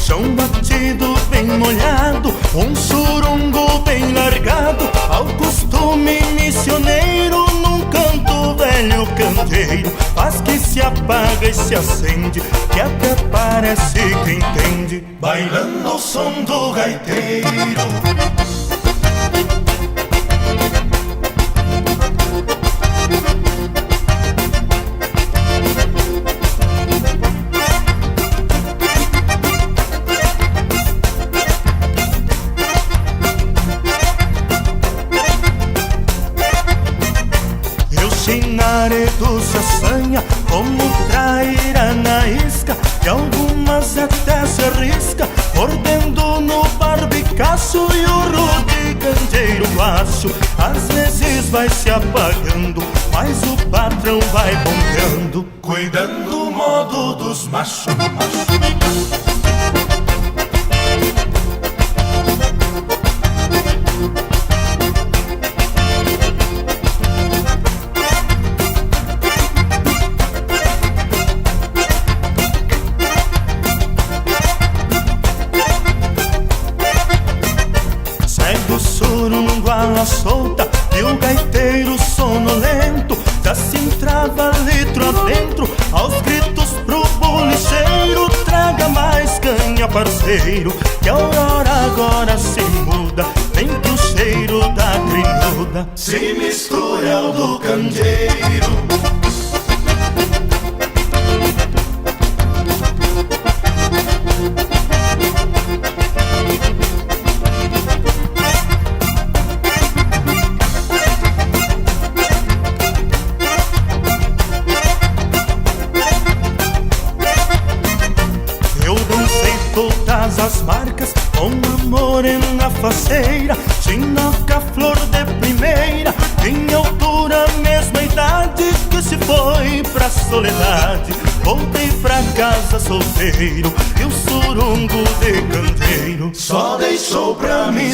chão batido bem molhado, um surungo bem largado, ao costume missioneiro, num canto velho candeeiro, faz que se apaga e se acende, que até parece que entende, bailando ao som do gaiteiro. Chinaredo se assanha como traíra na isca, e algumas até se arrisca, mordendo no barbicaço, e o rude candeeiro guacho às vezes vai se apagando, mas o patrão vai bombeando, cuidando o modo dos machos. Surungo ala solta e o gaiteiro sonolento já se entrava litro adentro, aos gritos pro bolicheiro: traga mais canha, parceiro, que a aurora agora se muda, vem que o cheiro da crinuda se mistura ao do candeeiro. Todas as marcas com a morena faceira, chinoca, flor de primeira, em altura, mesma idade, que se foi pra soledade. Voltei pra casa solteiro, e o surungo de candeeiro só deixou pra me